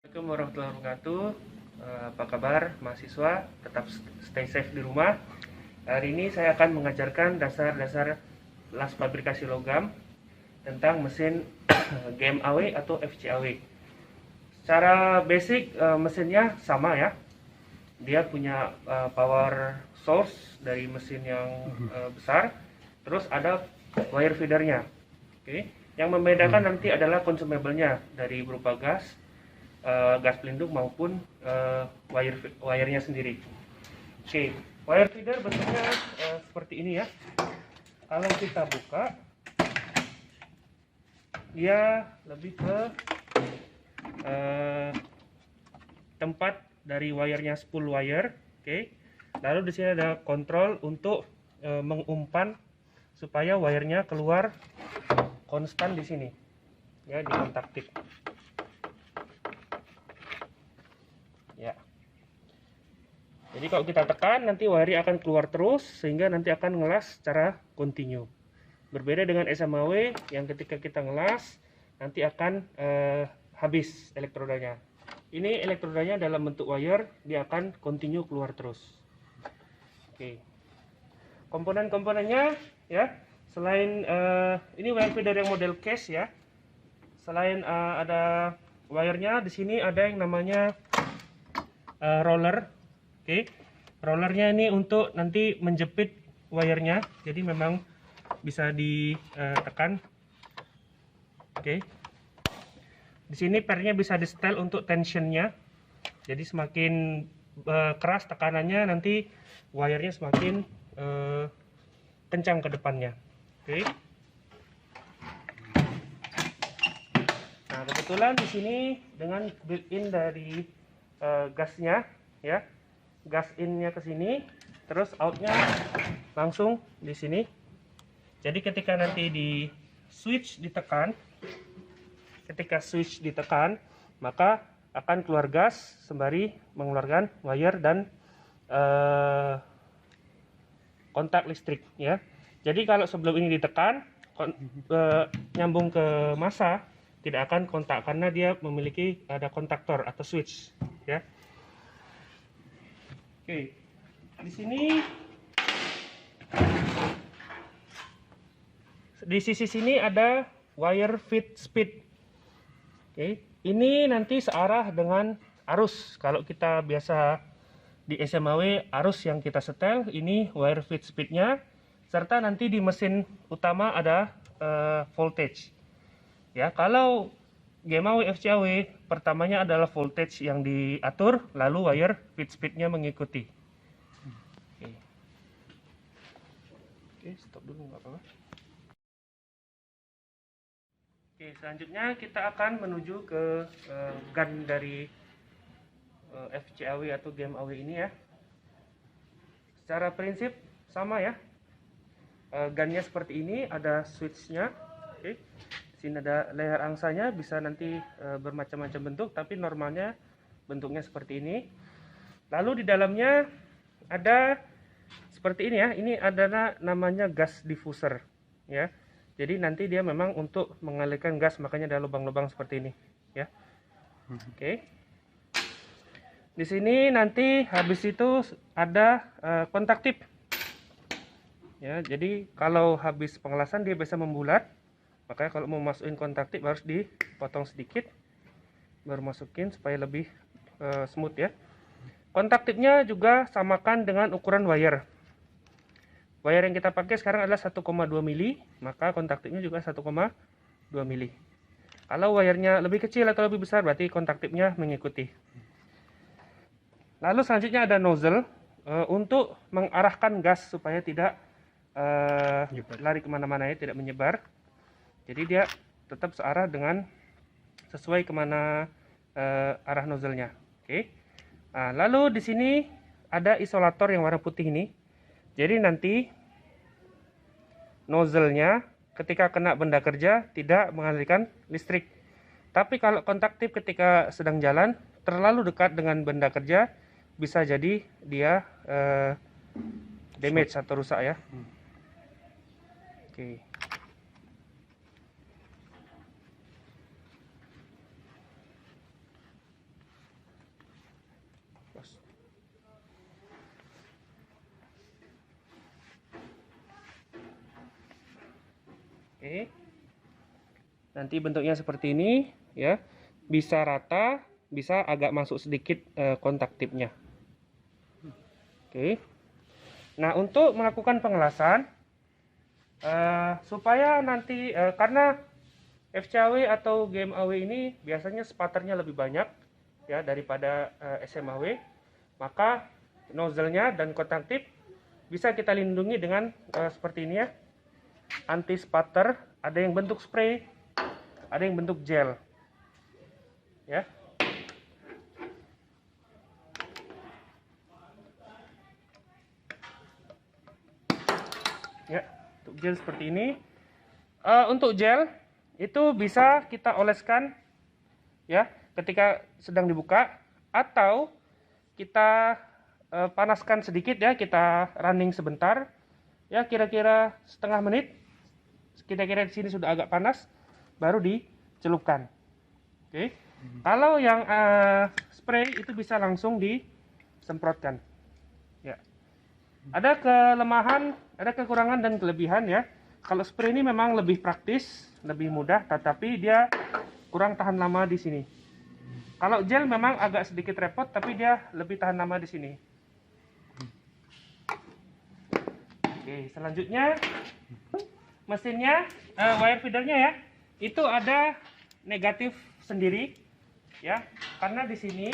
Assalamualaikum warahmatullahi wabarakatuh. Apa kabar mahasiswa? Tetap stay safe di rumah. Hari ini saya akan mengajarkan dasar-dasar las fabrikasi logam tentang mesin GMAW atau FCAW. Secara basic mesinnya sama ya. Dia punya power source dari mesin yang besar. Terus ada wire feedernya. Oke. Yang membedakan nanti adalah consumable-nya dari berupa gas, gas pelindung maupun wirenya sendiri. Oke, wire feeder bentuknya seperti ini ya. Kalau kita buka, dia lebih ke tempat dari wirenya spool wire. Oke, lalu di sini ada kontrol untuk mengumpan supaya wirenya keluar konstan di sini ya, di kontak tip. Ya. Jadi kalau kita tekan nanti wire akan keluar terus sehingga nanti akan ngelas secara kontinu. Berbeda dengan SMAW yang ketika kita ngelas nanti akan habis elektrodanya. Ini elektrodanya dalam bentuk wire, dia akan kontinu keluar terus. Oke. Komponen-komponennya ya, selain ini wire feeder yang model case ya. Selain ada wirenya, di sini ada yang namanya roller. Oke, rollernya ini untuk nanti menjepit wirenya, jadi memang bisa ditekan. Oke, di sini pernya bisa di setel untuk tensionnya, jadi semakin keras tekanannya nanti wirenya semakin kencang ke depannya. Oke. Nah, kebetulan di sini dengan built-in dari gasnya ya, gas innya ke sini, terus outnya langsung di sini. Jadi ketika nanti di switch ditekan, maka akan keluar gas sembari mengeluarkan wire dan kontak listrik ya. Jadi kalau sebelum ini ditekan nyambung ke massa, tidak akan kontak karena dia memiliki ada kontaktor atau switch ya. Oke, di sini di sisi sini ada wire feed speed. Oke, ini nanti searah dengan arus. Kalau kita biasa di SMAW arus yang kita setel, ini wire feed speednya, serta nanti di mesin utama ada voltage. Ya, kalau GMAW FCAW pertamanya adalah voltage yang diatur, lalu wire feed speednya mengikuti. Oke, stop dulu nggak apa-apa. Oke, selanjutnya kita akan menuju ke GAN dari FCAW atau GMAW ini ya. Secara prinsip sama ya. GAN-nya seperti ini, ada switch-nya. Oke. Sini ada leher angsanya, bisa nanti bermacam-macam bentuk, tapi normalnya bentuknya seperti ini. Lalu di dalamnya ada seperti ini ya, ini adalah namanya gas diffuser ya. Jadi nanti dia memang untuk mengalirkan gas, makanya ada lubang-lubang seperti ini ya. Oke. Di sini nanti habis itu ada kontak tip ya. Jadi kalau habis pengelasan dia bisa membulat. Makanya kalau mau masukin kontak tip harus dipotong sedikit, baru masukin supaya lebih smooth ya. Kontak tipnya juga samakan dengan ukuran wire. Wire yang kita pakai sekarang adalah 1,2 mili, maka kontak tipnya juga 1,2 mili. Kalau wirenya lebih kecil atau lebih besar, berarti kontak tipnya mengikuti. Lalu selanjutnya ada nozzle untuk mengarahkan gas supaya tidak lari kemana-mana ya, tidak menyebar. Jadi dia tetap searah dengan sesuai kemana arah nozzle-nya. Oke. Nah, lalu di sini ada isolator yang warna putih ini. Jadi nanti nozzle-nya ketika kena benda kerja tidak mengalirkan listrik. Tapi kalau kontak tip ketika sedang jalan terlalu dekat dengan benda kerja, bisa jadi dia damage atau rusak ya. Oke. Oke. Nanti bentuknya seperti ini ya. Bisa rata, bisa agak masuk sedikit kontak tipnya. Oke. Nah, untuk melakukan pengelasan supaya nanti karena FCAW atau game AW ini biasanya spatternya lebih banyak ya daripada SMAW, maka nozzle-nya dan kontak tip bisa kita lindungi dengan seperti ini ya, anti spatter. Ada yang bentuk spray, ada yang bentuk gel ya. Ya, untuk gel seperti ini. Untuk gel itu bisa kita oleskan ya ketika sedang dibuka, atau kita panaskan sedikit ya, kita running sebentar ya, kira-kira setengah menit. Kira-kira di sini sudah agak panas, baru dicelupkan. Oke. Kalau yang spray itu bisa langsung disemprotkan. Ya. Ada kelemahan, ada kekurangan dan kelebihan ya. Kalau spray ini memang lebih praktis, lebih mudah, tetapi dia kurang tahan lama di sini. Kalau gel memang agak sedikit repot, tapi dia lebih tahan lama di sini. Oke, selanjutnya mesinnya, wire feedernya ya, itu ada negatif sendiri ya, karena di sini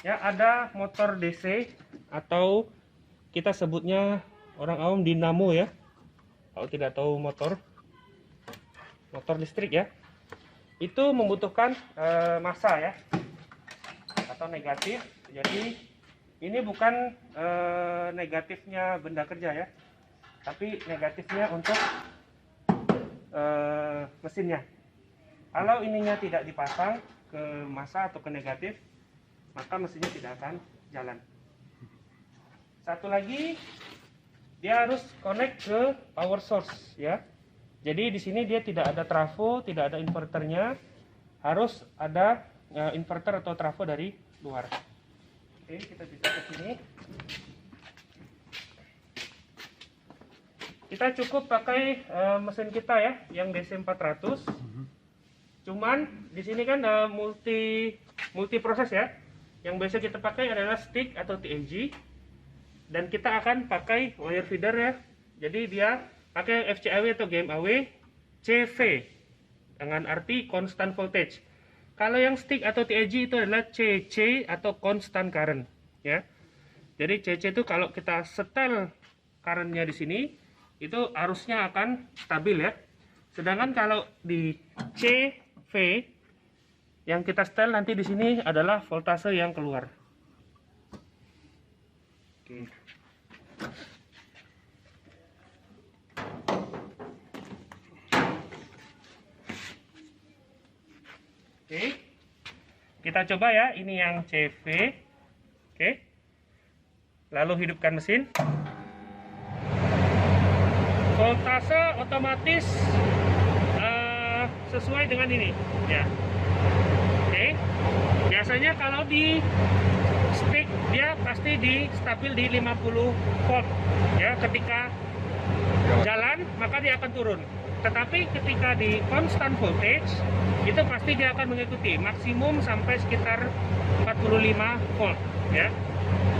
ya ada motor DC atau kita sebutnya orang awam dinamo ya, kalau tidak tahu motor listrik ya, itu membutuhkan massa ya atau negatif. Jadi ini bukan negatifnya benda kerja ya, tapi negatifnya untuk mesinnya. Kalau ininya tidak dipasang ke massa atau ke negatif, maka mesinnya tidak akan jalan. Satu lagi, dia harus connect ke power source ya. Jadi di sini dia tidak ada trafo, tidak ada inverternya, harus ada inverter atau trafo dari luar. Oke, kita bisa ke sini. Kita cukup pakai mesin kita ya, yang DC 400. Cuman di sini kan multi proses ya. Yang biasa kita pakai adalah stick atau TNG. Dan kita akan pakai wire feeder ya. Jadi dia pakai FCAW atau GMAW CV dengan arti constant voltage. Kalau yang stick atau TNG itu adalah CC atau constant current ya. Jadi CC itu kalau kita setel currentnya di sini itu arusnya akan stabil ya. Sedangkan kalau di CV yang kita setel nanti di sini adalah voltase yang keluar. Oke. Oke. Kita coba ya, ini yang CV. Oke. Lalu hidupkan mesin. Voltase otomatis sesuai dengan ini ya. Oke. Biasanya kalau di stick dia pasti stabil di 50 volt ya, ketika jalan maka dia akan turun. Tetapi ketika di constant voltage itu pasti dia akan mengikuti maksimum sampai sekitar 45 volt ya.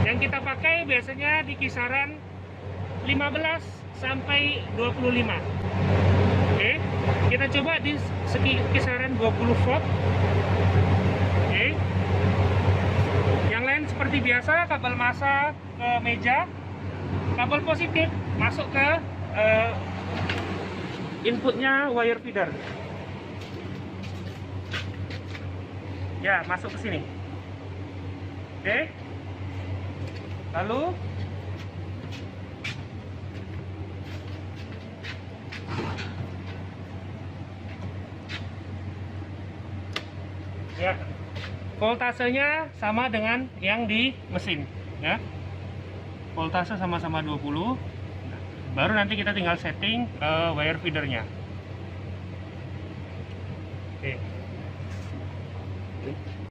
Yang kita pakai biasanya di kisaran 15 sampai 25. Oke, kita coba di kisaran 20 volt. Oke. Yang lain seperti biasa, kabel massa ke meja, kabel positif masuk ke inputnya wire feeder. Ya, masuk ke sini. Oke. Lalu ya, voltasenya sama dengan yang di mesin ya. Voltase sama-sama 20. Baru nanti kita tinggal setting wire feedernya. Oke.